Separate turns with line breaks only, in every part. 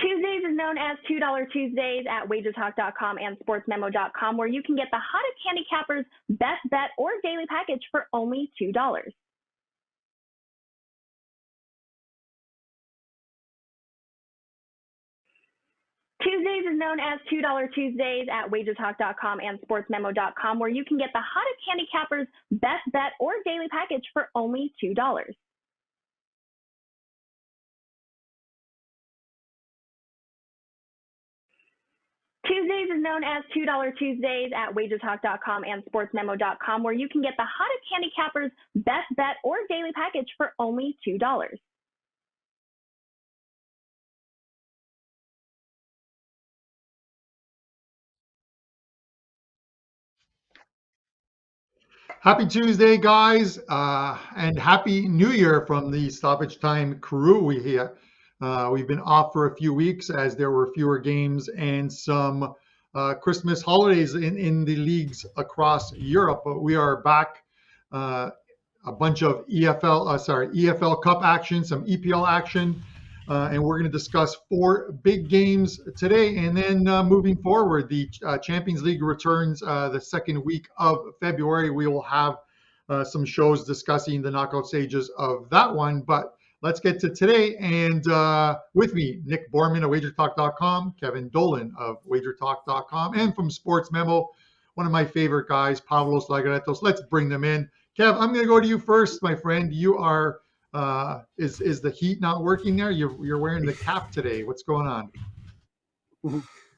Tuesdays is known as $2 Tuesdays at WagerTalk.com and SportsMemo.com, where you can get the hottest handicappers' best bet or daily package for only $2. Tuesdays is known as $2 Tuesdays at WagerTalk.com and SportsMemo.com, where you can get the hottest handicappers' best bet or daily package for only $2. Tuesdays is known as $2 Tuesdays at WagerTalk.com and SportsMemo.com, where you can get the hottest handicappers' best bet or daily package for only $2.
Happy Tuesday, guys, and Happy New Year from the Stoppage Time crew. We've been off for a few weeks as there were fewer games and some Christmas holidays in the leagues across Europe. But we are back. A bunch of EFL Cup action, some EPL action, and we're going to discuss 4 big games today. And then moving forward, the Champions League returns the second week of February. We will have some shows discussing the knockout stages of that one. But let's get to today. And with me, Nick Borrman of WagerTalk.com, Kevin Dolan of WagerTalk.com, and from Sports Memo, one of my favorite guys, Pavlos Laguretos. Let's bring them in. Kev, I'm going to go to you first, my friend. You are, is the heat not working there? You're wearing the cap today. What's going on?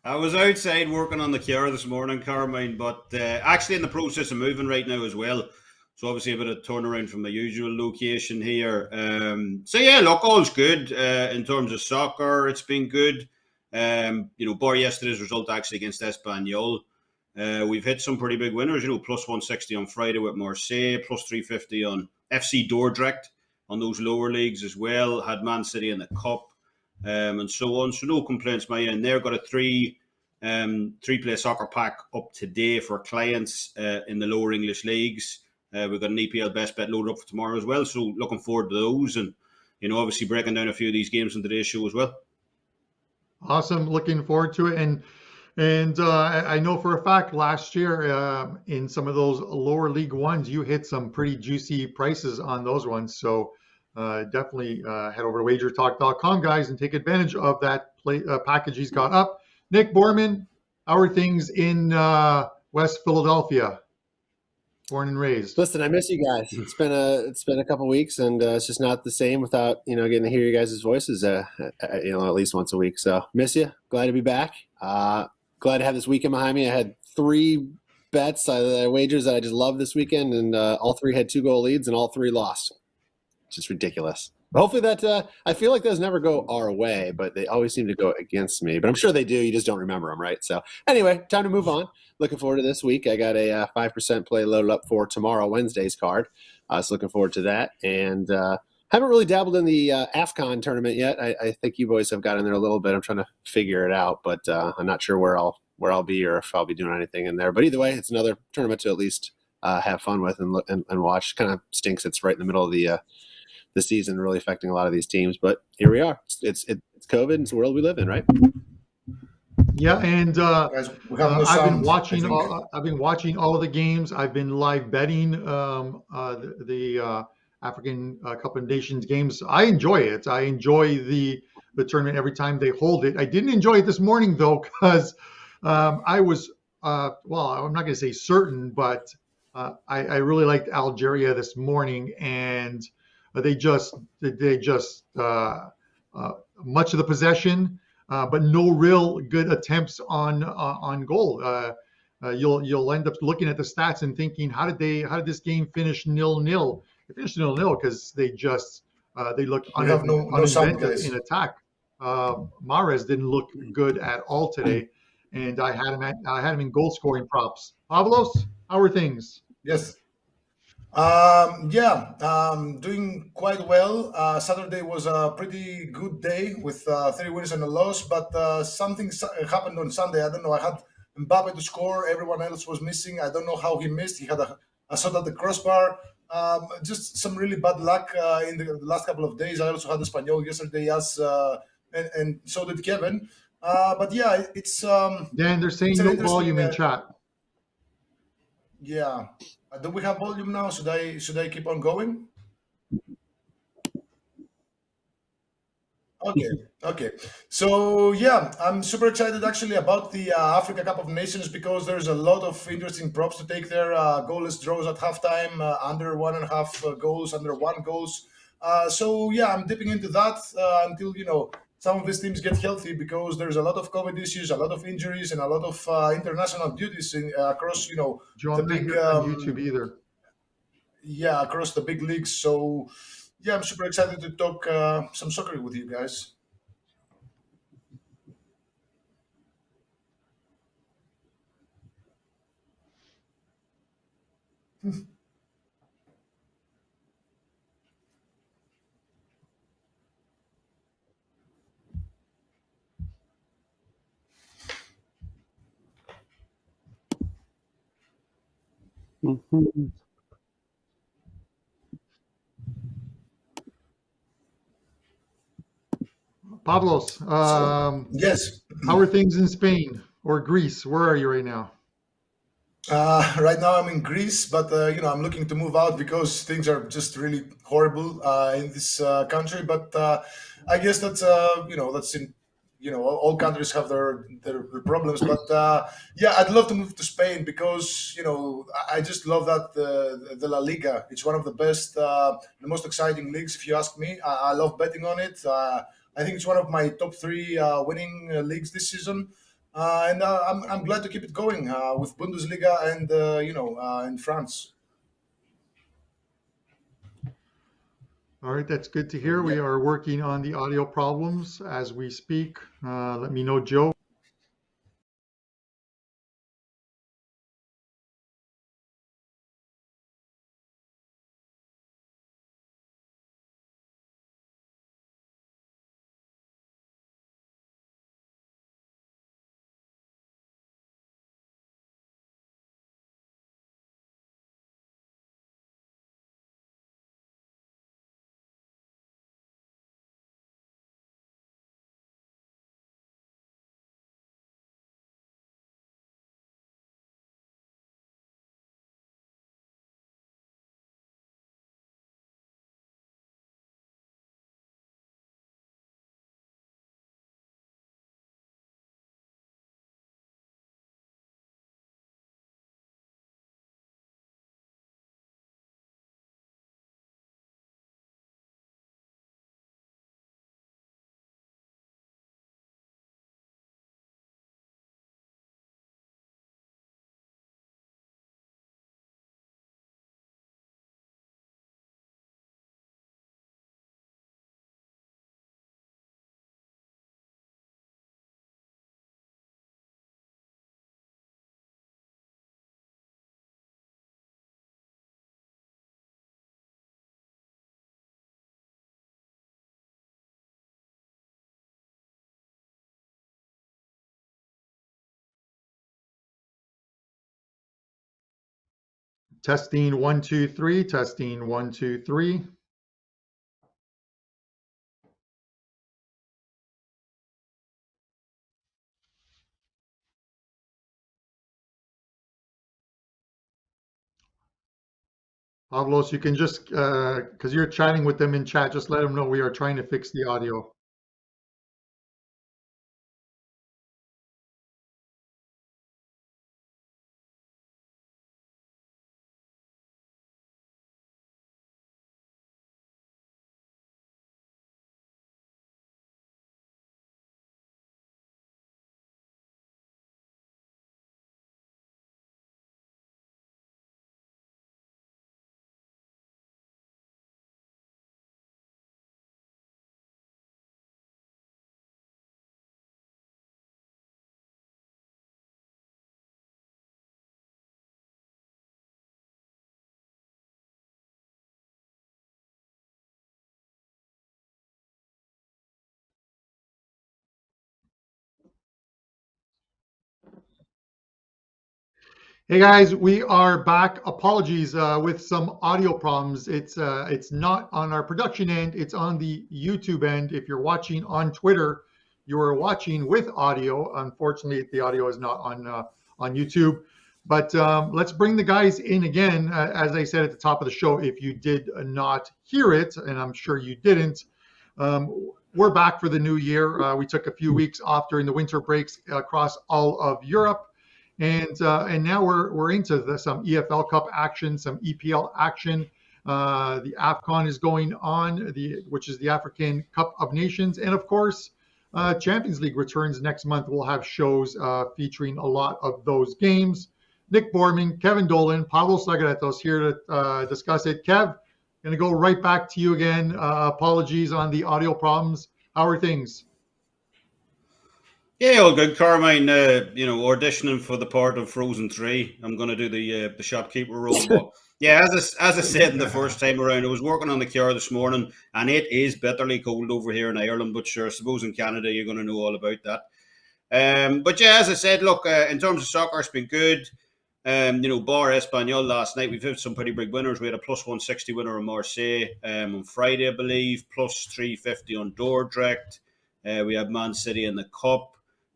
I was outside working on the car this morning, Carmine, but actually in the process of moving right now as well. So obviously a bit of turnaround from my usual location here. So yeah, look, all's good in terms of soccer. It's been good. Bar yesterday's result actually against Espanyol. We've hit some pretty big winners, plus 160 on Friday with Marseille, plus 350 on FC Dordrecht on those lower leagues as well. Had Man City in the Cup and so on. So no complaints my end there. Got a three-play soccer pack up today for clients in the lower English leagues. We've got an EPL best bet loaded up for tomorrow as well. So looking forward to those and, obviously breaking down a few of these games in today's show as well.
Awesome. Looking forward to it. And I know for a fact last year in some of those lower League Ones, you hit some pretty juicy prices on those ones. So definitely head over to WagerTalk.com, guys, and take advantage of that package he's got up. Nick Borrman, how are things in West Philadelphia? Born and raised.
Listen, I miss you guys. It's been a couple weeks, and it's just not the same without getting to hear you guys' voices. At least once a week. So miss you. Glad to be back. Glad to have this weekend behind me. I had 3 bets, wagers that I just love this weekend, and all 3 had 2-goal leads, and all 3 lost. Just ridiculous. But hopefully that I feel like those never go our way, but they always seem to go against me. But I'm sure they do. You just don't remember them, right? So anyway, time to move on. Looking forward to this week. I got a 5% play loaded up for tomorrow, Wednesday's card. So looking forward to that. And haven't really dabbled in the AFCON tournament yet. I think you boys have got in there a little bit. I'm trying to figure it out, but I'm not sure where I'll be or if I'll be doing anything in there. But either way, it's another tournament to at least have fun with and watch. Kind of stinks it's right in the middle of the season, really affecting a lot of these teams. But here we are. It's COVID. It's the world we live in, right?
Yeah, and I've been watching all of the games. I've been live betting the African Cup of Nations games. I enjoy it. I enjoy the tournament every time they hold it. I didn't enjoy it this morning though, because I was I'm not going to say certain, but I really liked Algeria this morning, and they just much of the possession. But no real good attempts on goal. You'll end up looking at the stats and thinking, how did this game finish 0-0? It finished 0-0 because they looked uninventive in attack. Mahrez didn't look good at all today, and I had him in goal scoring props. Pavlos, how are things?
Yes. Doing quite well. Saturday was a pretty good day with 3 wins and a loss, but something happened on Sunday. I don't know. I had Mbappe to score. Everyone else was missing. I don't know how he missed. He had a shot at the crossbar. Just some really bad luck in the last couple of days. I also had Espanyol yesterday as and so did Kevin. But yeah,
Dan, they're saying
it's an
no
interesting.
volume in chat.
Yeah. Do we have volume now? Should I keep on going? Okay, okay. So yeah, I'm super excited actually about the Africa Cup of Nations because there's a lot of interesting props to take there. Goalless draws at halftime, under 1.5 goals, under 1 goals. So yeah, I'm dipping into that until some of these teams get healthy because there's a lot of COVID issues, a lot of injuries, and a lot of international duties across
Joe,
the
I'm not
big
hearing on YouTube either.
yeah, across the big leagues. So yeah, I'm super excited to talk some soccer with you guys.
Mhm.
Pavlos,
So yes.
how are things in Spain or Greece? Where are you right now?
Right now I'm in Greece, but I'm looking to move out because things are just really horrible in this country. But I guess that's in all countries have their problems. But yeah, I'd love to move to Spain because I just love that the La Liga. It's one of the best, the most exciting leagues, if you ask me. I love betting on it. I think it's one of my top three winning leagues this season. And I'm glad to keep it going with Bundesliga and in France.
All right, that's good to hear.
Yeah.
We are working on the audio problems as we speak. Let me know, Joe. Testing 1 2 3. Testing 1 2 3. Pavlos, you can just because you're chatting with them in chat, just let them know we are trying to fix the audio. Hey guys, we are back. Apologies with some audio problems. It's not on our production end, it's on the YouTube end. If you're watching on Twitter, you are watching with audio. Unfortunately, the audio is not on YouTube. But let's bring the guys in again. As I said at the top of the show, if you did not hear it, and I'm sure you didn't, we're back for the new year. We took a few weeks off during the winter breaks across all of Europe. And now we're into some EFL Cup action, some EPL action. The AFCON is going on, which is the African Cup of Nations, and of course, Champions League returns next month. We'll have shows featuring a lot of those games. Nick Borrman, Kevin Dolan, Pavlos Laguretos here to discuss it. Kev, going to go right back to you again. Apologies on the audio problems. How are things?
Yeah, all good. Carmine, auditioning for the part of Frozen 3. I'm going to do the shopkeeper role. But yeah, as I said in the first time around, I was working on the cure this morning, and it is bitterly cold over here in Ireland. But sure, I suppose in Canada you're going to know all about that. But yeah, as I said, look, in terms of soccer, it's been good. Bar Espanyol last night, we've had some pretty big winners. We had a plus 160 winner in Marseille on Friday, I believe, plus 350 on Dordrecht. We have Man City in the Cup.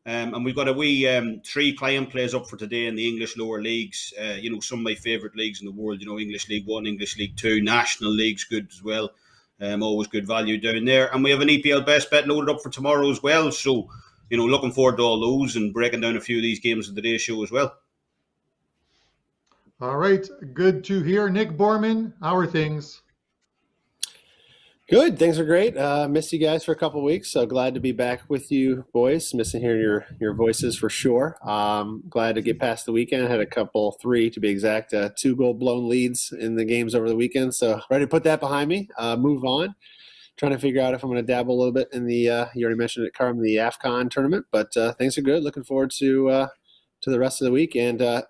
And we've got a wee 3 client plays up for today in the English lower leagues. Some of my favourite leagues in the world, English League 1, English League 2, National League's good as well. Always good value down there. And we have an EPL best bet loaded up for tomorrow as well. So, looking forward to all those and breaking down a few of these games of the day show as well.
All right, good to hear. Nick Borrman, how are things?
Good, things are great. Missed you guys for a couple of weeks, so glad to be back with you boys. Missing hearing your voices for sure. Glad to get past the weekend. I had a couple, 3 to be exact, 2 goal blown leads in the games over the weekend, so ready to put that behind me. Move on. Trying to figure out if I'm going to dabble a little bit in the you already mentioned it, Carm, the AFCON tournament, but things are good. Looking forward to the rest of the week. And I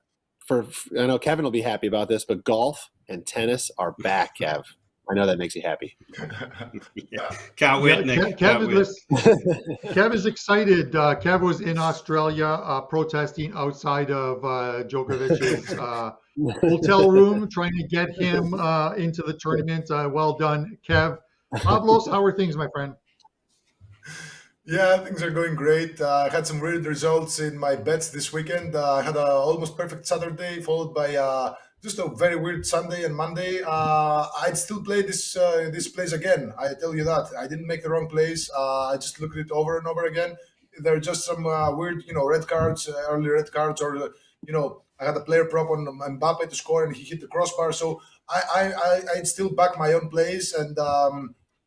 know Kevin will be happy about this, but golf and tennis are back, Kev. I know that makes you happy.
Yeah. Can't wait, Nick.
Kev is excited. Kev was in Australia protesting outside of Djokovic's hotel room, trying to get him into the tournament. Well done, Kev. Pavlos, how are things, my friend?
Yeah, things are going great. I had some weird results in my bets this weekend. I had an almost perfect Saturday, followed by just a very weird Sunday and Monday. I'd still play this place again. I tell you that. I didn't make the wrong place. I just looked at it over and over again. There are just some weird, red cards, early red cards, or I had a player prop on Mbappe to score and he hit the crossbar. So I'd still back my own plays, and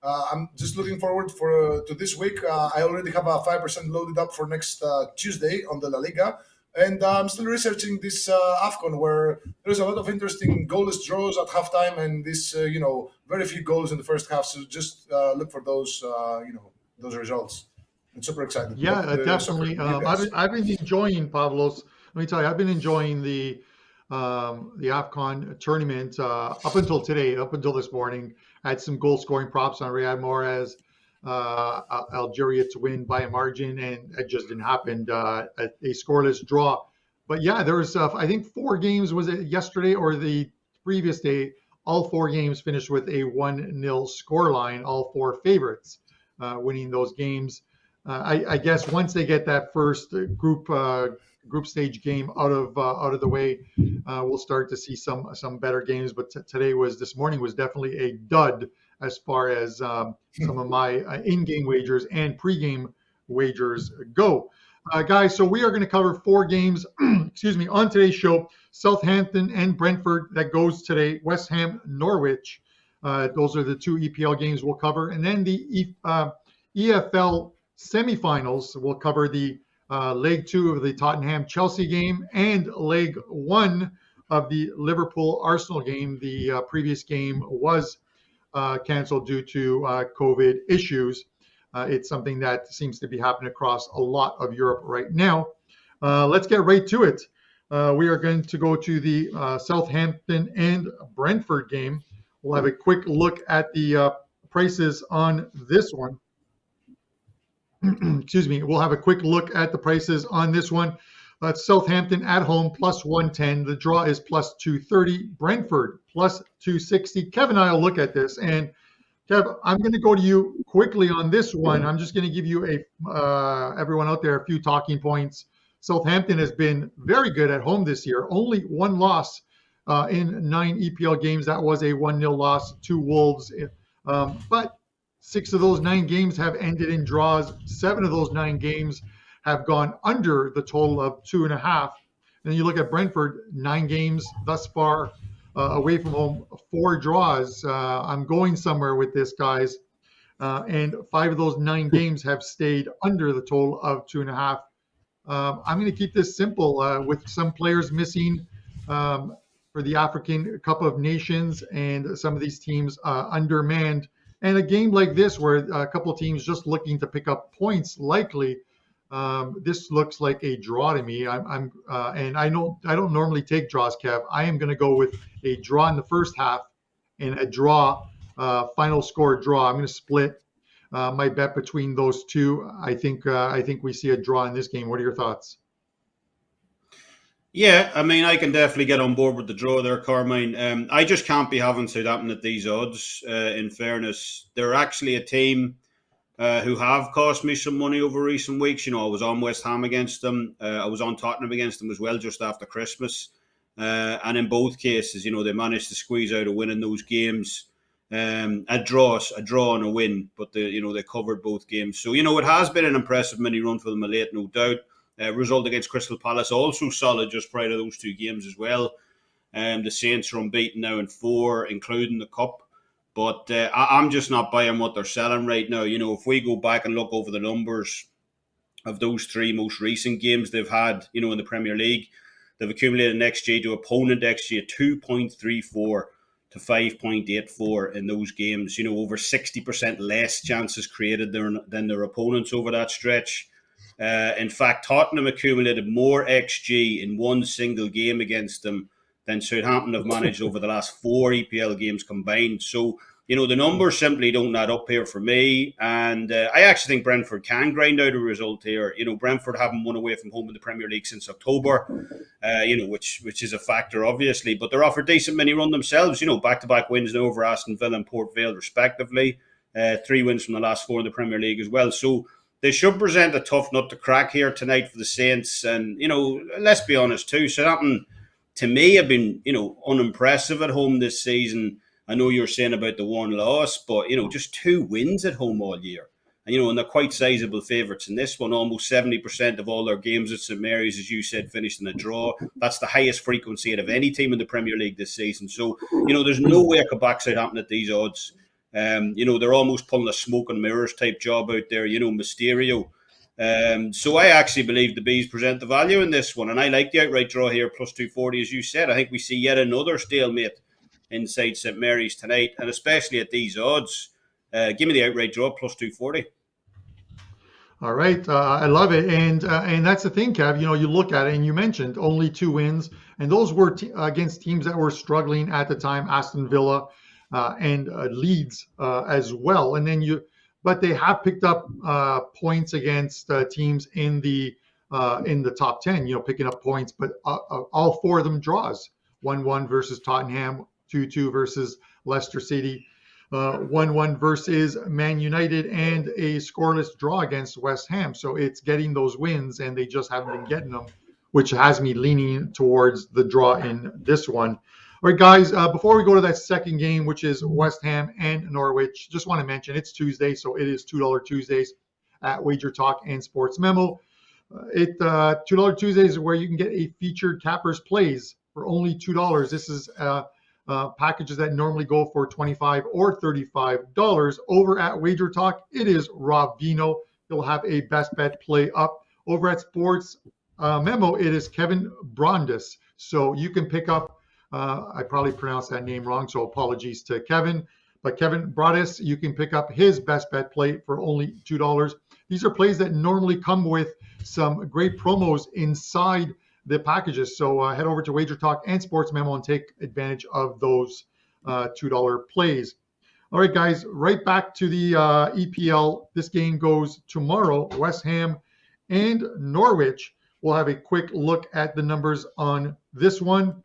I'm just looking forward to this week. I already have a 5% loaded up for next Tuesday on the La Liga. And I'm still researching this AFCON, where there's a lot of interesting goalless draws at halftime, and this, very few goals in the first half. So just look for those, those results. I'm super excited.
Yeah, definitely. I've been enjoying, Pavlos. Let me tell you, I've been enjoying the AFCON tournament up until today, up until this morning. I had some goal scoring props on Riyad Mahrez, Algeria to win by a margin, and it just didn't happen. A scoreless draw. But yeah, there was I think 4 games, was it yesterday or the previous day? All 4 games finished with a 1-0 scoreline. All 4 favorites winning those games. I guess once they get that first group stage game out of the way, we'll start to see some better games. But this morning was definitely a dud as far as some of my in-game wagers and pre-game wagers go. Guys, so we are going to cover 4 games, excuse me, on today's show. Southampton and Brentford, that goes today. West Ham, Norwich. Those are the 2 EPL games we'll cover. And then the EFL semifinals, we'll cover the leg 2 of the Tottenham-Chelsea game and leg 1 of the Liverpool-Arsenal game. The previous game was canceled due to COVID issues. It's something that seems to be happening across a lot of Europe right now. Let's get right to it. We are going to go to the Southampton and Brentford game. We'll have a quick look at the prices on this one. Excuse me. We'll have a quick look at the prices on this one. Southampton at home plus 110. The draw is plus 230. Brentford plus 260. Kevin and I will look at this. And Kev, I'm going to go to you quickly on this one. I'm just going to give you everyone out there a few talking points. Southampton has been very good at home this year. Only one loss in 9 EPL games. That was a 1-0 loss to Wolves. But 6 of those 9 games have ended in draws. 7 of those 9 games have gone under the total of 2.5. And you look at Brentford, 9 games thus far away from home, 4 draws. I'm going somewhere with this, guys. And 5 of those 9 games have stayed under the total of 2.5. I'm going to keep this simple with some players missing for the African Cup of Nations and some of these teams undermanned. And a game like this where a couple of teams just looking to pick up points likely, this looks like a draw to me. And I don't normally take draws, Kev. I am going to go with a draw in the first half and a draw, final score draw. I'm going to split my bet between those two. I think we see a draw in this game. What are your thoughts?
Yeah, I mean, I can definitely get on board with the draw there, Carmine. I just can't be having Southampton at these odds. In fairness, they're actually a team who have cost me some money over recent weeks. You know, I was on West Ham against them. I was on Tottenham against them as well just after Christmas. And in both cases, you know, they managed to squeeze out a win in those games. A draw and a win, but they covered both games. So, you know, it has been an impressive mini run for them of late, no doubt. Result against Crystal Palace also solid just prior to those 2 games as well. The Saints are unbeaten now in 4, including the Cup. But I'm just not buying what they're selling right now. You know, if we go back and look over the numbers of those 3 most recent games they've had, you know, in the Premier League, they've accumulated an XG to opponent XG of 2.34 to 5.84 in those games. You know, over 60% less chances created than their opponents over that stretch. In fact, Tottenham accumulated more XG in one single game against them than Southampton have managed over the last 4 EPL games combined. So, you know, the numbers simply don't add up here for me. And I actually think Brentford can grind out a result here. You know, Brentford haven't won away from home in the Premier League since October, which is a factor, obviously. But they're off a decent mini run themselves. You know, back-to-back wins over Aston Villa and Port Vale, respectively. 3 wins from the last 4 in the Premier League as well. So they should present a tough nut to crack here tonight for the Saints. And, you know, let's be honest too, Southampton, to me, have been, you know, unimpressive at home this season. I know you're saying about the 1 loss, but, you know, just 2 wins at home all year. And, you know, and they're quite sizable favourites in this one. Almost 70% of all their games at St Mary's, as you said, finished in a draw. That's the highest frequency out of any team in the Premier League this season. So, you know, there's no way I could back Southampton at these odds. You know, they're almost pulling a smoke and mirrors type job out there, you know, Mysterio. So I actually believe the Bees present the value in this one. And I like the outright draw here, plus 240, as you said. I think we see yet another stalemate inside St Mary's tonight, and especially at these odds. Give me the outright draw, plus 240.
All right, I love it, and that's the thing, Kev. You know, you look at it, and you mentioned only 2 wins, and those were against teams that were struggling at the time, Aston Villa and Leeds as well. And then but they have picked up points against teams in the top 10. You know, picking up points, but all 4 of them draws: 1-1 versus Tottenham, 2-2 versus Leicester City. 1-1 versus Man United, and a scoreless draw against West Ham. So it's getting those wins, and they just haven't been getting them, which has me leaning towards the draw in this one. All right, guys, before we go to that second game, which is West Ham and Norwich, just want to mention it's Tuesday, so it is $2 Tuesdays at WagerTalk and Sportsmemo. $2 Tuesdays is where you can get a featured cappers plays for only $2. This is packages that normally go for $25 or $35. Over at WagerTalk, it is Rob Vino. He'll have a best bet play up. Over at Sports Memo, it is Kevin Brondis. So you can pick up, I probably pronounced that name wrong, so apologies to Kevin. But Kevin Brondis, you can pick up his best bet play for only $2. These are plays that normally come with some great promos inside the packages. So head over to WagerTalk and Sportsmemo and take advantage of those $2 plays. All right, guys, right back to the EPL. This game goes tomorrow, West Ham and Norwich. We'll have a quick look at the numbers on this one.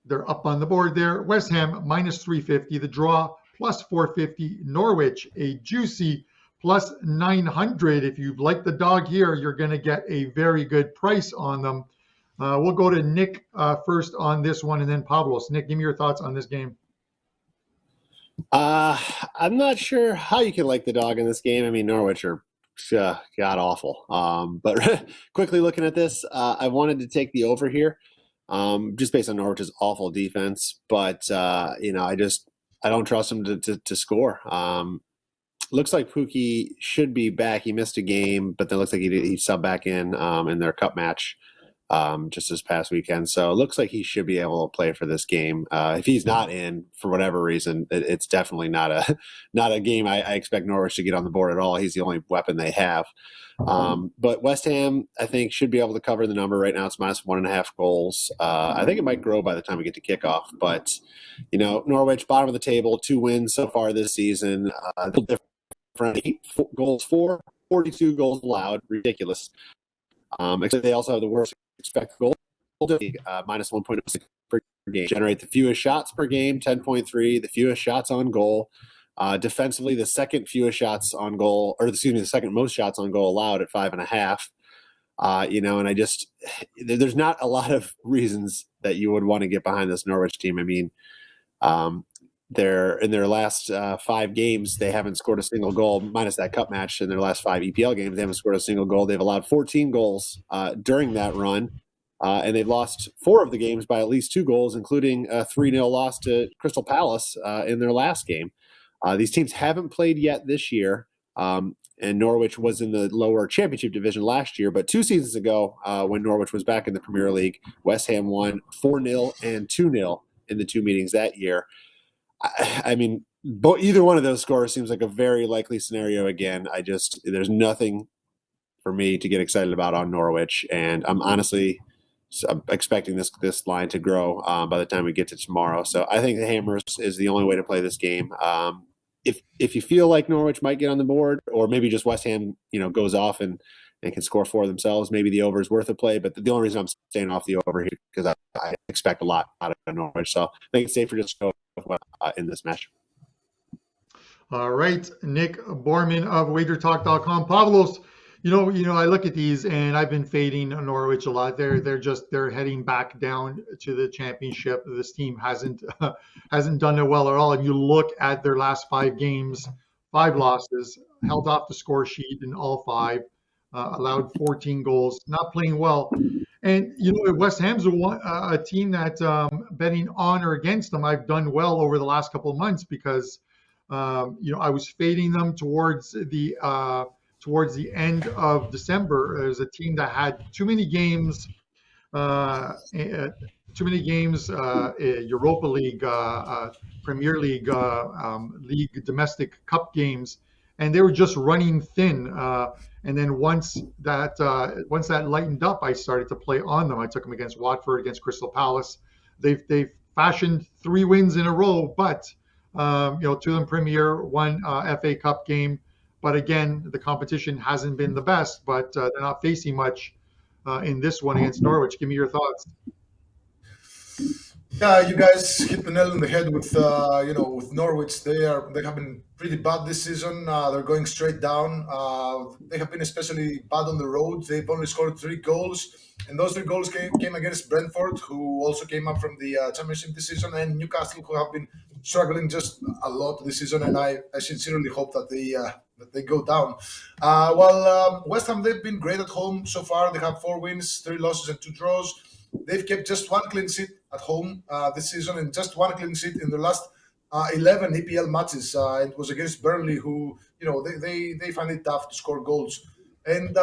They're up on the board there. West Ham minus 350. The draw plus 450. Norwich a juicy plus 900. If you like the dog here, you're going to get a very good price on them. We'll go to Nick first on this one, and then Pavlos. Nick, give me your thoughts on this game.
I'm not sure how you can like the dog in this game. I mean, Norwich are god awful. But quickly looking at this, I wanted to take the over here, just based on Norwich's awful defense. But I don't trust him to score. Looks like Pukki should be back. He missed a game, but then looks like he subbed back in their cup match just this past weekend. So it looks like he should be able to play for this game. If he's not in for whatever reason, it's definitely not a game I expect Norwich to get on the board at all. He's the only weapon they have. But West Ham, I think, should be able to cover the number. Right now it's minus 1.5 goals. I think it might grow by the time we get to kickoff. But, Norwich, bottom of the table, 2 wins so far this season. Different 8 goals for, 42 goals allowed. Ridiculous. Except they also have the worst expected goal, minus 1.06 per game. Generate the fewest shots per game, 10.3. The fewest shots on goal. Defensively, the second fewest shots on goal, the second most shots on goal allowed at 5.5. And there's not a lot of reasons that you would want to get behind this Norwich team. I mean, they're in their last 5 games, they haven't scored a single goal, minus that cup match. In their last 5 EPL games, they haven't scored a single goal. They've allowed 14 goals during that run, and they've lost 4 of the games by at least 2 goals, including a 3-0 loss to Crystal Palace in their last game. These teams haven't played yet this year, and Norwich was in the lower championship division last year. But 2 seasons ago, when Norwich was back in the Premier League, West Ham won 4-0 and 2-0 in the 2 meetings that year. I mean, either one of those scores seems like a very likely scenario again. There's nothing for me to get excited about on Norwich, and I'm expecting this line to grow by the time we get to tomorrow. So I think the Hammers is the only way to play this game. If you feel like Norwich might get on the board, or maybe just West Ham, goes off and can score for themselves, maybe the over is worth a play. But the only reason I'm staying off the over here because I expect a lot out of Norwich. So I think it's safer just to go in this match.
All right, Nick Borrman of WagerTalk.com. Pavlos, I look at these and I've been fading Norwich a lot. They're heading back down to the championship. This team hasn't done it well at all. And you look at their last 5 games, 5 losses, held off the score sheet in all 5, allowed 14 goals, not playing well. And West Ham's a team that betting on or against them, I've done well over the last couple of months because I was fading them towards the end of December. There's a team that had too many games, Europa League, Premier League, League domestic cup games, and they were just running thin. And then once that lightened up, I started to play on them. I took them against Watford, against Crystal Palace. They've fashioned 3 wins in a row, but 2 of them Premier, 1 FA Cup game. But again, the competition hasn't been the best. But they're not facing much in this one against Norwich. Give me your thoughts.
Yeah, you guys hit the nail on the head with with Norwich. They have been pretty bad this season. They're going straight down. They have been especially bad on the road. They've only scored 3 goals, and those 3 goals came against Brentford, who also came up from the Championship this season, and Newcastle, who have been struggling just a lot this season. And I sincerely hope that they go down. West Ham, they've been great at home so far. They have 4 wins, 3 losses, and 2 draws. They've kept just 1 clean sheet at home this season, and just 1 clean sheet in the last 11 EPL matches. It was against Burnley, who they find it tough to score goals. And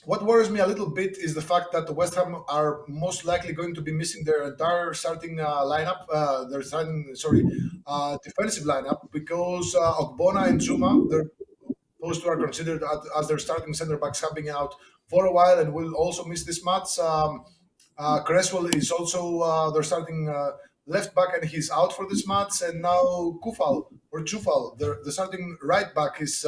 what worries me a little bit is the fact that the West Ham are most likely going to be missing their entire starting lineup, defensive lineup, because Ogbonna and Zuma, those 2 are considered as their starting centre backs, have been out for a while and will also miss this match. Cresswell is also their starting left back, and he's out for this match. And now Chufal, the starting right back, is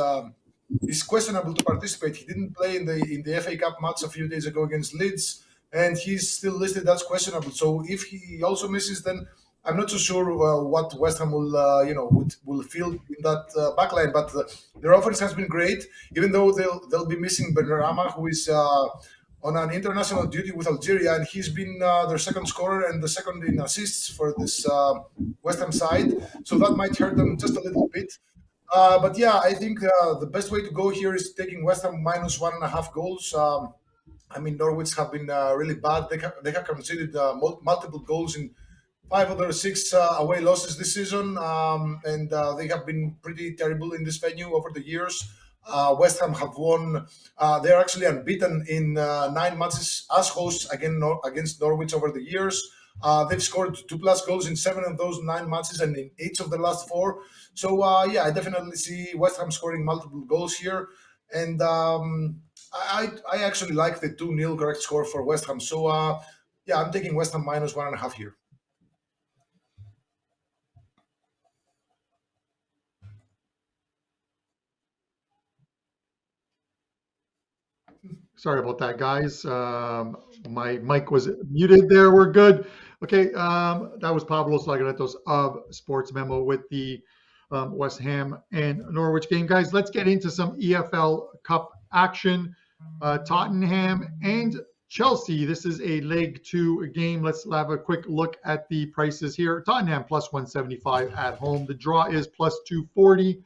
is questionable to participate. He didn't play in the FA Cup match a few days ago against Leeds, and he's still listed as questionable. So if he also misses, then I'm not so sure what West Ham will will feel in that backline. But their offense has been great, even though they'll be missing Benrahma, who is on an international duty with Algeria, and he's been their second scorer and the second in assists for this West Ham side. So that might hurt them just a little bit. But yeah, I think the best way to go here is taking West Ham minus 1.5 goals. I mean, Norwich have been really bad. They have conceded multiple goals in 5 of their 6 away losses this season, and they have been pretty terrible in this venue over the years. West Ham have won. They're actually unbeaten in 9 matches as hosts against Norwich over the years. They've scored 2+ goals in 7 of those 9 matches and in 8 of the last 4. So yeah, I definitely see West Ham scoring multiple goals here, and I actually like the 2-0 correct score for West Ham. So yeah, I'm taking West Ham minus 1.5 here.
Sorry about that, guys. My mic was muted there. We're good. Okay, that was Pavlos Laguretos of Sports Memo with the West Ham and Norwich game. Guys, let's get into some EFL Cup action. Tottenham and Chelsea. This is a leg 2 game. Let's have a quick look at the prices here. Tottenham plus 175 at home. The draw is plus 240.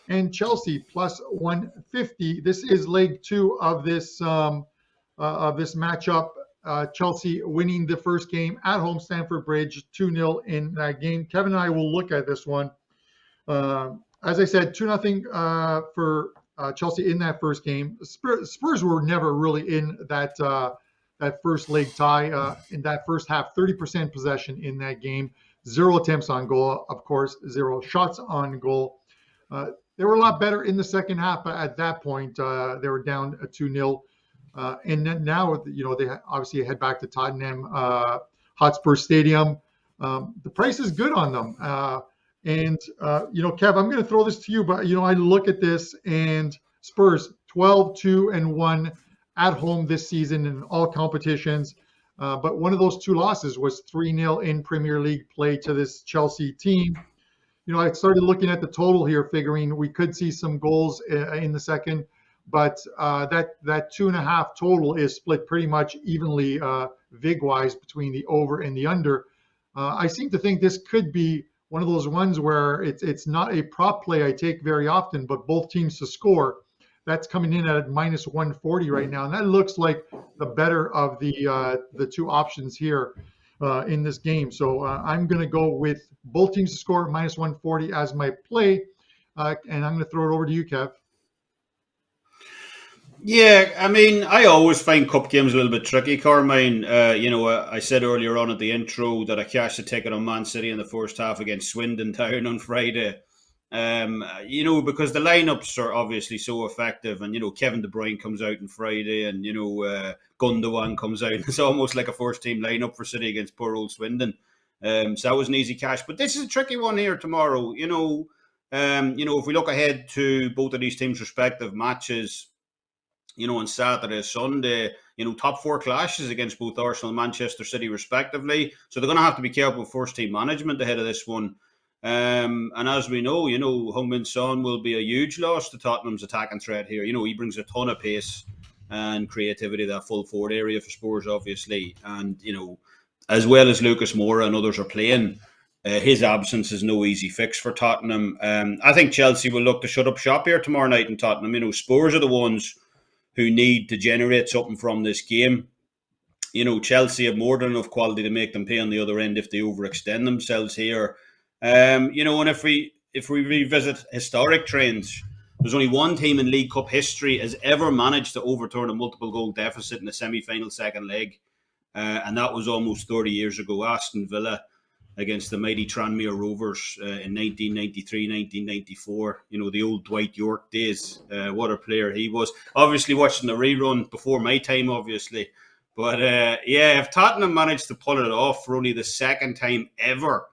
And Chelsea plus 150. This is leg 2 of this matchup. Chelsea winning the first game at home, Stamford Bridge, 2-0 in that game. Kevin and I will look at this one. As I said, 2-0 for Chelsea in that first game. Spurs were never really in that first leg tie in that first half. 30% possession in that game. 0 attempts on goal, of course. 0 shots on goal. They were a lot better in the second half, but at that point, they were down 2-0. And then now, they obviously head back to Tottenham Hotspur Stadium. The price is good on them. Kev, I'm going to throw this to you, but, I look at this and Spurs 12-2-1 at home this season in all competitions. But one of those 2 losses was 3-0 in Premier League play to this Chelsea team. I started looking at the total here, figuring we could see some goals in the second, but that 2.5 total is split pretty much evenly vig-wise between the over and the under. I seem to think this could be one of those ones where it's not a prop play I take very often, but both teams to score. That's coming in at minus 140 right now, and that looks like the better of the 2 options here in this game. So I'm going to go with both teams to score minus 140 as my play, and I'm going to throw it over to you, Kev.
Yeah, I mean, I always find cup games a little bit tricky, Carmine. I said earlier on at the intro that I cashed a ticket on Man City in the first half against Swindon Town on Friday. Because the lineups are obviously so effective, and Kevin De Bruyne comes out on Friday, and Gundogan comes out. It's almost like a first team lineup for City against poor old Swindon. So that was an easy cash, but this is a tricky one here tomorrow. If we look ahead to both of these teams' respective matches, on Saturday, Sunday, top 4 clashes against both Arsenal and Manchester City respectively. So they're going to have to be careful with first team management ahead of this one. And as we know, Heung-min Son will be a huge loss to Tottenham's attacking threat here. He brings a ton of pace and creativity to that full forward area for Spurs, obviously. And, as well as Lucas Moura and others are playing, his absence is no easy fix for Tottenham. I think Chelsea will look to shut up shop here tomorrow night in Tottenham. Spurs are the ones who need to generate something from this game. Chelsea have more than enough quality to make them pay on the other end if they overextend themselves here. And if we revisit historic trends, there's only one team in League Cup history has ever managed to overturn a multiple goal deficit in a semi-final second leg, and that was almost 30 years ago. Aston Villa against the mighty Tranmere Rovers in 1993, 1994. The old Dwight York days. What a player he was. Obviously watching the rerun before my time, obviously. But if Tottenham managed to pull it off for only the second time ever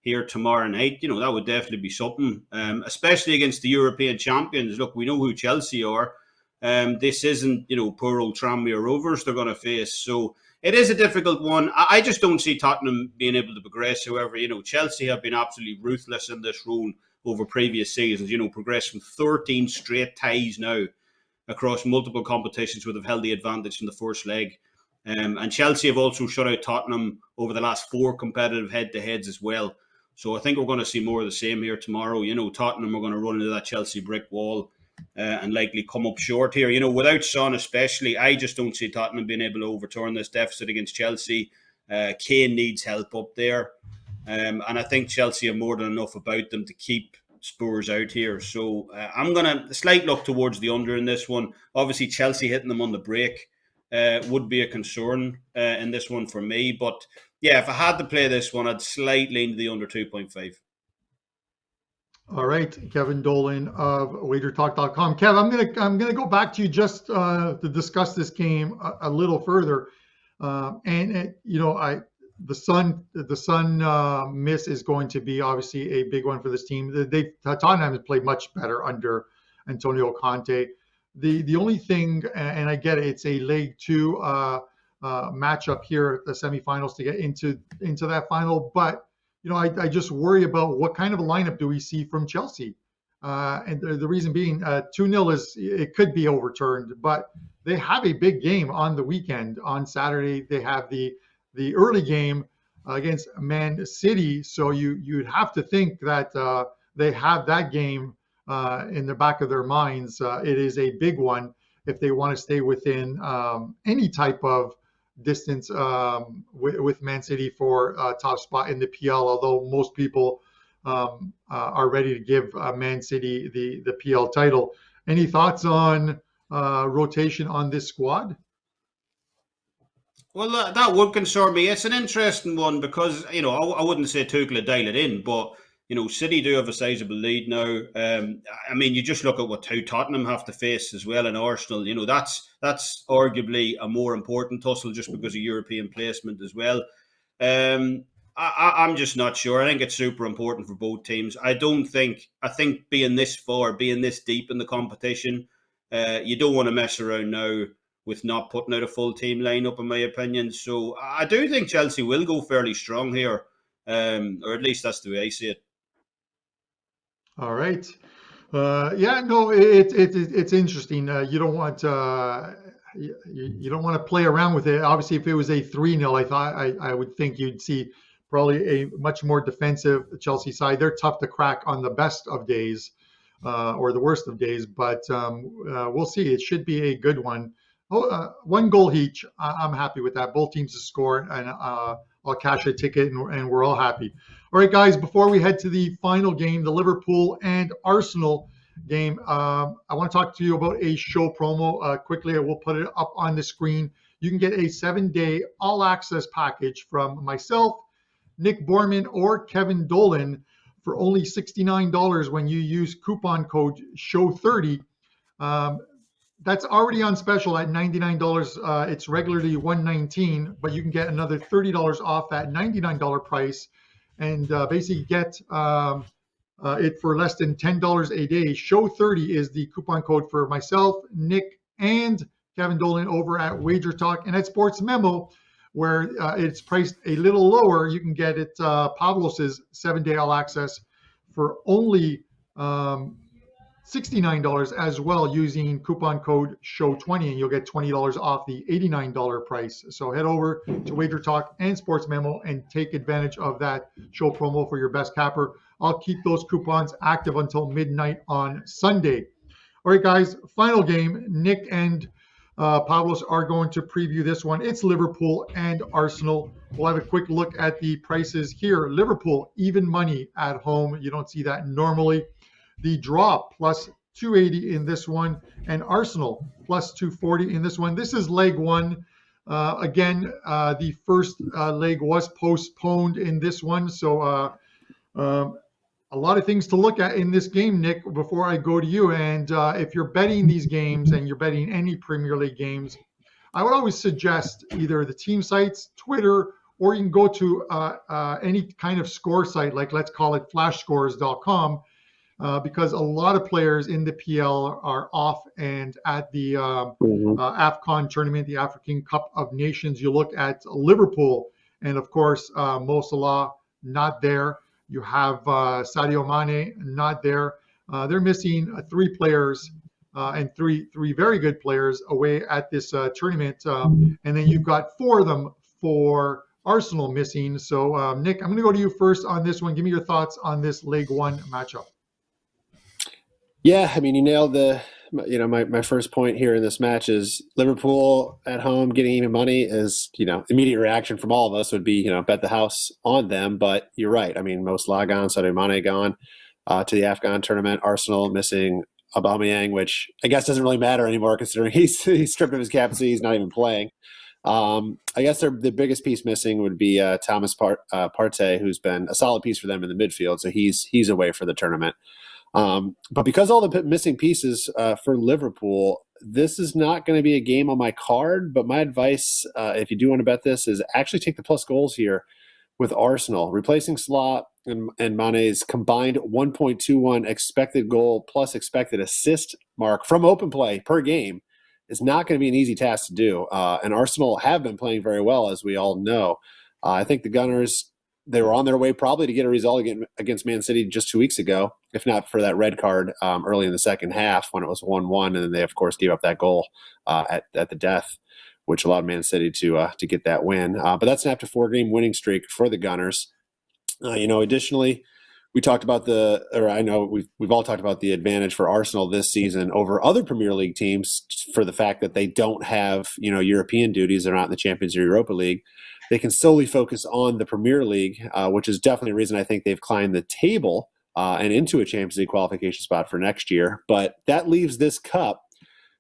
here tomorrow night, that would definitely be something, especially against the European champions. Look, we know who Chelsea are. This isn't, poor old Tranmere Rovers they're going to face. So it is a difficult one. I just don't see Tottenham being able to progress. However, Chelsea have been absolutely ruthless in this role over previous seasons, progressing 13 straight ties now across multiple competitions where they've held the advantage in the first leg. And Chelsea have also shut out Tottenham over the last 4 competitive head-to-heads as well. So I think we're going to see more of the same here tomorrow. Tottenham are going to run into that Chelsea brick wall and likely come up short here. Without Son especially, I just don't see Tottenham being able to overturn this deficit against Chelsea. Kane needs help up there. And I think Chelsea have more than enough about them to keep Spurs out here. So I'm going to slight look towards the under in this one. Obviously, Chelsea hitting them on the break would be a concern in this one for me. But yeah, if I had to play this one, I'd slightly lean to the under 2.5.
All right, Kevin Dolan of WagerTalk.com. Kev, I'm gonna go back to you just to discuss this game a little further. The Sun miss is going to be obviously a big one for this team. Tottenham has played much better under Antonio Conte. The only thing, and I get it, it's a leg 2 matchup here at the semifinals to get into that final, but I just worry about what kind of a lineup do we see from Chelsea, and the reason being 2-0 it could be overturned, but they have a big game on the weekend. On Saturday they have the early game against Man City, so you'd have to think that they have that game in the back of their minds. It is a big one if they want to stay within any type of distance with Man City for top spot in the PL, although most people are ready to give Man City the PL title. Any thoughts on rotation on this squad?
Well, that would concern me. It's an interesting one because, I wouldn't say Tuchel dial it in, but, City do have a sizable lead now. You just look at how Tottenham have to face as well, and Arsenal, that's arguably a more important tussle just because of European placement as well. I'm just not sure. I think it's super important for both teams. I think being this far, being this deep in the competition, you don't want to mess around now with not putting out a full team lineup, in my opinion. So I do think Chelsea will go fairly strong here, or at least that's the way I see it.
All right. It's interesting. You don't want you don't want to play around with it. Obviously, if it was a 3-0, I would think you'd see probably a much more defensive Chelsea side. They're tough to crack on the best of days or the worst of days, but we'll see. It should be a good one. 1 goal each. I'm happy with that. Both teams to score, and I'll cash a ticket, and we're all happy. All right, guys, before we head to the final game, the Liverpool and Arsenal game, I want to talk to you about a show promo quickly. I will put it up on the screen. You can get a 7-day all-access package from myself, Nick Borrman, or Kevin Dolan for only $69 when you use coupon code SHOW30. That's already on special at $99. It's regularly $119, but you can get another $30 off that $99 price, and basically get it for less than $10 a day. Show30 is the coupon code for myself, Nick, and Kevin Dolan over at WagerTalk and at SportsMemo, where it's priced a little lower. You can get it Pavlos's 7-day all access for only $69 as well, using coupon code SHOW20, and you'll get $20 off the $89 price. So head over to WagerTalk and SportsMemo and take advantage of that show promo for your best capper. I'll keep those coupons active until midnight on Sunday. All right, guys, final game. Nick and Pavlos are going to preview this one. It's Liverpool and Arsenal. We'll have a quick look at the prices here. Liverpool, even money at home. You don't see that normally. The draw plus 280 in this one, and Arsenal plus 240 in this one. This is leg 1. Again, the first leg was postponed in this one. So a lot of things to look at in this game, Nick, before I go to you. And if you're betting these games and you're betting any Premier League games, I would always suggest either the team sites, Twitter, or you can go to any kind of score site, like let's call it flashscores.com, because a lot of players in the PL are off and at the AFCON tournament, the African Cup of Nations. You look at Liverpool, and of course, Mo Salah not there. You have Sadio Mane not there. They're missing 3 players and three very good players away at this tournament. And then you've got 4 of them for Arsenal missing. So, Nick, I'm going to go to you first on this one. Give me your thoughts on this League One matchup.
Yeah, I mean, you nailed my first point here in this match is Liverpool at home getting even money is, immediate reaction from all of us would be, bet the house on them. But you're right. I mean, Mo Salah gone, Sadio Mane gone to the AFCON tournament. Arsenal missing Aubameyang, which I guess doesn't really matter anymore considering he's stripped of his capacity. He's not even playing. I guess the biggest piece missing would be Thomas Partey, who's been a solid piece for them in the midfield. So he's away for the tournament. But because all the missing pieces for Liverpool, this is not going to be a game on my card. But my advice, if you do want to bet this, is actually take the plus goals here with Arsenal. Replacing Salah and Mane's combined 1.21 expected goal plus expected assist mark from open play per game is not going to be an easy task to do. And Arsenal have been playing very well, as we all know. I think the Gunners, they were on their way probably to get a result against Man City just 2 weeks ago, if not for that red card early in the second half when it was 1-1. And then they, of course, gave up that goal at the death, which allowed Man City to get that win. But that's an after 4-game winning streak for the Gunners. Additionally, we talked about we've all talked about the advantage for Arsenal this season over other Premier League teams for the fact that they don't have, European duties. They're not in the Champions or Europa League. They can solely focus on the Premier League, which is definitely a reason I think they've climbed the table and into a Champions League qualification spot for next year. But that leaves this cup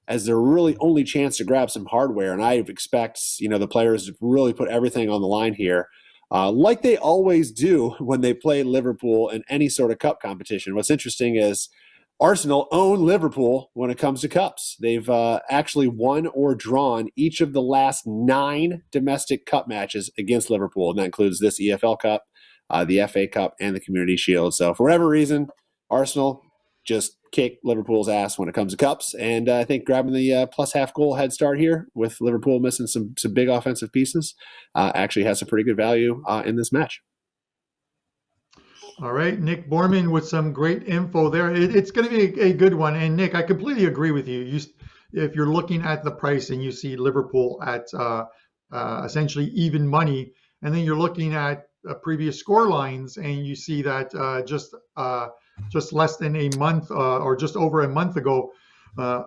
as their really only chance to grab some hardware. And I expect, the players to really put everything on the line here, like they always do when they play Liverpool in any sort of cup competition. What's interesting is Arsenal own Liverpool when it comes to cups. They've actually won or drawn each of the last 9 domestic cup matches against Liverpool, and that includes this EFL Cup, the FA Cup, and the Community Shield. So for whatever reason, Arsenal just kick Liverpool's ass when it comes to cups, and I think grabbing the plus half goal head start here with Liverpool missing some big offensive pieces actually has some pretty good value in this match.
All right, Nick Borrman with some great info there. It's going to be a good one. And Nick, I completely agree with you. If you're looking at the price and you see Liverpool at essentially even money, and then you're looking at previous score lines and you see that just less than a month or just over a month ago,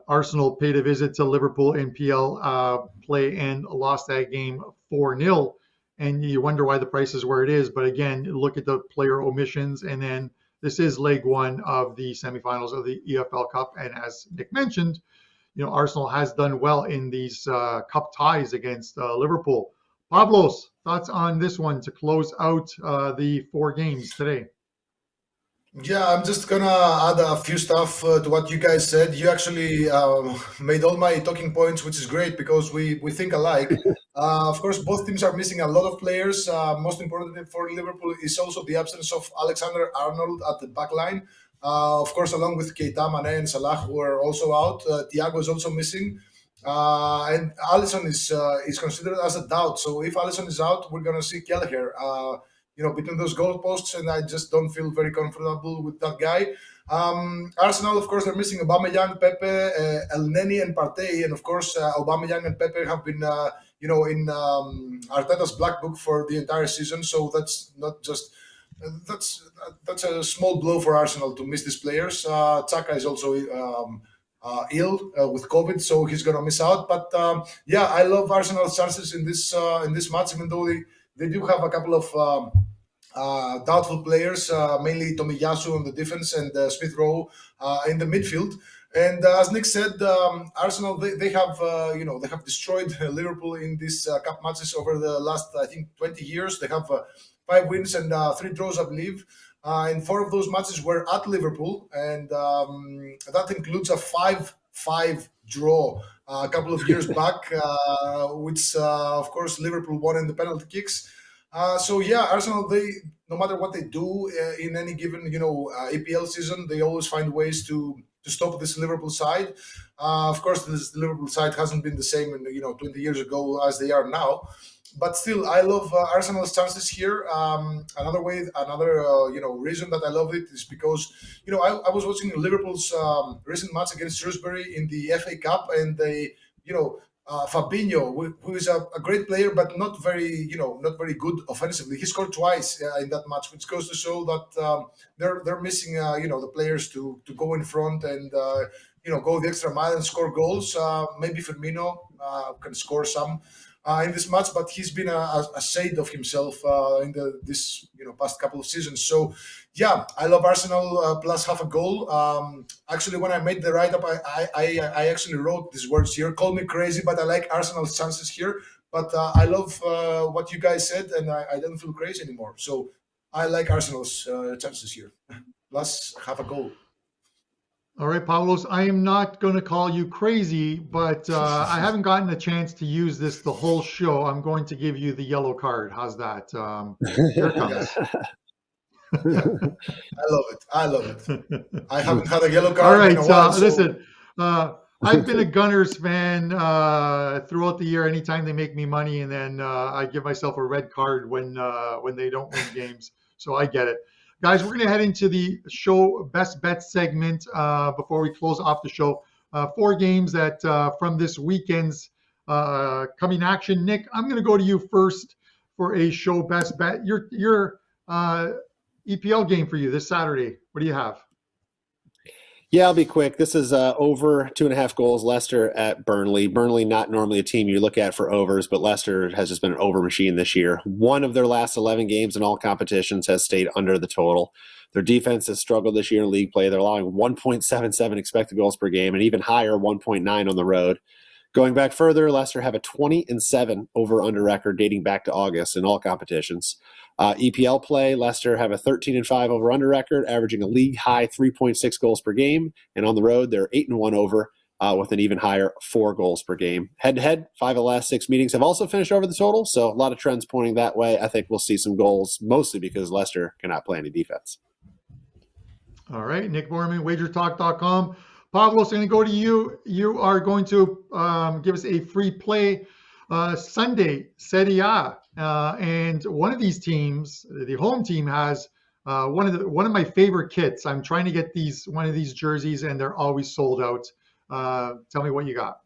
Arsenal paid a visit to Liverpool in PL play and lost that game 4-0. And you wonder why the price is where it is. But again, look at the player omissions. And then this is leg 1 of the semifinals of the EFL Cup. And as Nick mentioned, Arsenal has done well in these cup ties against Liverpool. Pavlos, thoughts on this one to close out the 4 games today?
Yeah, I'm just gonna add a few stuff to what you guys said. You actually made all my talking points, which is great because we think alike. Of course, both teams are missing a lot of players. Most importantly for Liverpool is also the absence of Alexander-Arnold at the back line. Of course, along with Keita, Mane, and Salah, who are also out. Thiago is also missing. And Alisson is considered as a doubt. So if Alisson is out, we're gonna see Kelleher. Between those goalposts, and I just don't feel very comfortable with that guy. Arsenal, of course, they're missing Aubameyang, Pepe, El Neni, and Partey, and of course, Aubameyang and Pepe have been, in Arteta's black book for the entire season. So that's not just that's a small blow for Arsenal to miss these players. Xhaka is also ill with COVID, so he's gonna miss out. But I love Arsenal's chances in this match, even though they do have a couple of doubtful players, mainly Tomiyasu on the defense and Smith Rowe in the midfield. And as Nick said, Arsenal they have destroyed Liverpool in these cup matches over the last 20 years. They have 5 wins and 3 draws, I believe. And 4 of those matches were at Liverpool, and that includes a 5-5 draw a couple of years back, which of course Liverpool won in the penalty kicks. So yeah, Arsenal, they no matter what they do in any given EPL season, they always find ways to stop this Liverpool side. Of course, this Liverpool side hasn't been the same in 20 years ago as they are now. But still, I love Arsenal's chances here. Another reason that I love it is because I was watching Liverpool's recent match against Shrewsbury in the FA Cup, and they Fabinho, who is a great player, but not very good offensively. He scored twice in that match, which goes to show that they're missing, the players to go in front and go the extra mile and score goals. Maybe Firmino can score some in this match, but he's been a shade of himself in this past couple of seasons. So yeah, I love Arsenal plus half a goal. Actually, when I made the write-up, I actually wrote these words here. Call me crazy, but I like Arsenal's chances here. But I love what you guys said, and I don't feel crazy anymore. So I like Arsenal's chances here. Plus half a goal.
All right, Pavlos, I am not going to call you crazy, but I haven't gotten a chance to use this the whole show. I'm going to give you the yellow card. How's that? Here it comes.
I love it. I haven't had a yellow card.
All right,
in a while,
listen, I've been a Gunners fan throughout the year. Anytime they make me money, and then I give myself a red card when they don't win games. So I get it. Guys, we're going to head into the show best bets segment before we close off the show. 4 games that from this weekend's coming action. Nick, I'm going to go to you first for a show best bet. Your EPL game for you this Saturday. What do you have?
Yeah, I'll be quick. This is over 2.5 goals. Leicester at Burnley. Burnley, not normally a team you look at for overs, but Leicester has just been an over machine this year. 1 of their last 11 games in all competitions has stayed under the total. Their defense has struggled this year in league play. They're allowing 1.77 expected goals per game and even higher, 1.9 on the road. Going back further, Leicester have a 20-7 over-under record dating back to August in all competitions. EPL play, Leicester have a 13-5 over-under record, averaging a league-high 3.6 goals per game. And on the road, they're 8-1 over with an even higher 4 goals per game. Head-to-head, 5 of the last 6 meetings have also finished over the total, so a lot of trends pointing that way. I think we'll see some goals, mostly because Leicester cannot play any defense.
All right, Nick Borrman, WagerTalk.com. Pavlos, I'm going to go to you. You are going to give us a free play Sunday, Serie A. And one of these teams, the home team, has one of my favorite kits. I'm trying to get one of these jerseys, and they're always sold out. Tell me what you got.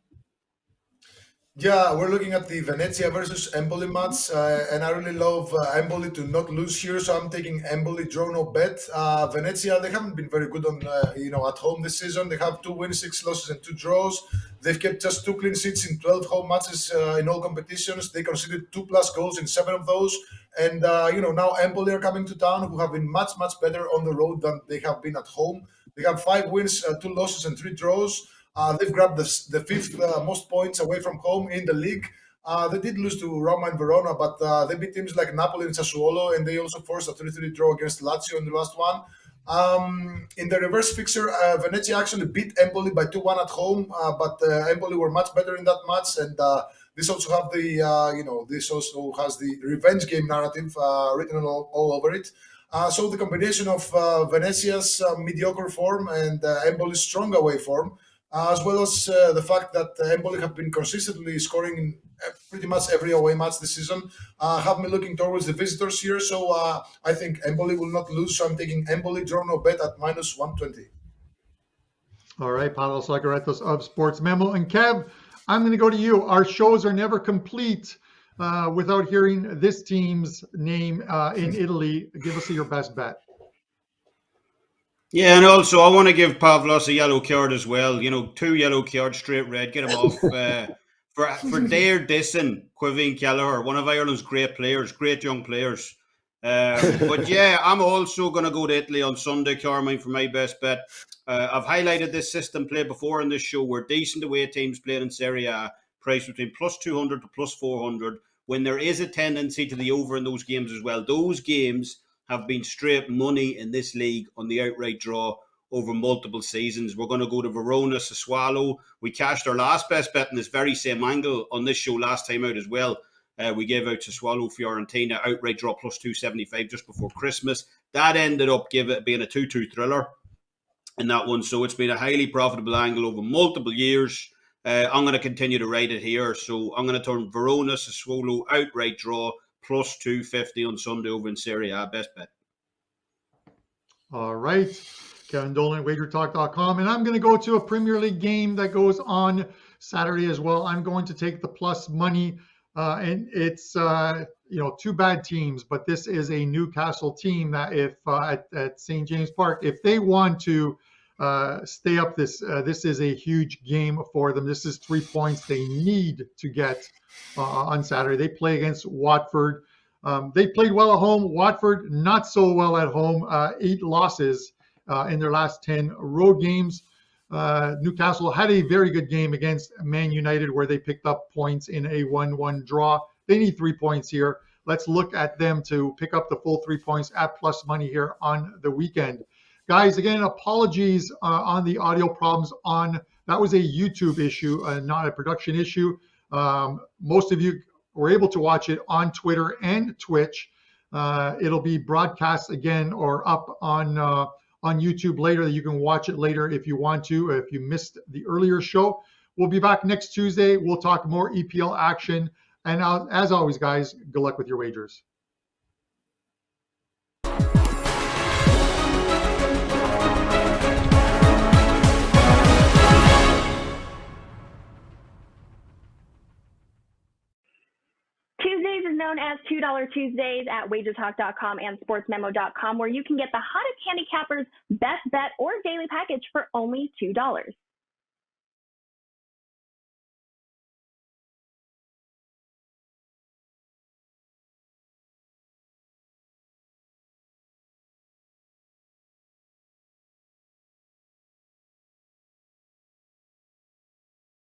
Yeah, we're looking at the Venezia versus Empoli match, and I really love Empoli to not lose here, so I'm taking Empoli draw no bet. Venezia, they haven't been very good on at home this season. They have 2 wins, 6 losses, and 2 draws. They've kept just 2 clean sheets in 12 home matches in all competitions. They conceded 2+ goals in 7 of those. And now Empoli are coming to town, who have been much better on the road than they have been at home. They have 5 wins, 2 losses, and 3 draws. They've grabbed the 5th most points away from home in the league. They did lose to Roma and Verona, but they beat teams like Napoli and Sassuolo, and they also forced a 3-3 draw against Lazio in the last one. In the reverse fixture, Venezia actually beat Empoli by 2-1 at home, but Empoli were much better in that match, and this also have this also has the revenge game narrative written all over it. So the combination of Venezia's mediocre form and Empoli's strong away form, as well as the fact that Empoli have been consistently scoring in pretty much every away match this season, have me looking towards the visitors here. So I think Empoli will not lose. So I'm taking Empoli draw no bet at -120.
All right, Pavlos Laguretos of SportsMemo. And Kev, I'm going to go to you. Our shows are never complete without hearing this team's name in Italy. Give us your best bet.
Yeah, and also I want to give Pavlos a yellow card as well. 2 yellow cards, straight red. Get him off for dare dissing Quiveen Kelleher, one of Ireland's great young players. But yeah, I'm also going to go to Italy on Sunday, Carmine, for my best bet. I've highlighted this system play before in this show, where decent away teams playing in Serie A, priced between +200 to +400, when there is a tendency to the over in those games as well. Those games have been straight money in this league on the outright draw over multiple seasons. We're going to go to Verona, Sassuolo. We cashed our last best bet in this very same angle on this show last time out as well. We gave out to Swallow Fiorentina outright draw plus 275 just before Christmas. That ended up being a 2-2 thriller in that one. So it's been a highly profitable angle over multiple years. I'm going to continue to ride it here. So I'm going to turn Verona Sassuolo outright draw plus 250 on Sunday over in Serie A. Best bet.
All right. Kevin Dolan, WagerTalk.com. And I'm going to go to a Premier League game that goes on Saturday as well. I'm going to take the plus money. And it's, two bad teams, but this is a Newcastle team that if at St. James Park, if they want to stay up this is a huge game for them. This is 3 points they need to get on Saturday. They play against Watford. They played well at home. Watford, not so well at home. 8 losses in their last 10 road games. Newcastle had a very good game against Man United where they picked up points in a 1-1 draw. They need 3 points here. Let's look at them to pick up the full 3 points at plus money here on the weekend. Guys, again, apologies on the audio problems that was a YouTube issue, not a production issue. Most of you were able to watch it on Twitter and Twitch. It'll be broadcast again or up on YouTube later. You can watch it later if you want to, if you missed the earlier show. We'll be back next Tuesday. We'll talk more EPL action. And as always, guys, good luck with your wagers.
Tuesdays is known as $2 Tuesdays at WagerTalk.com and SportsMemo.com, where you can get the hottest handicappers' best bet or daily package for only $2.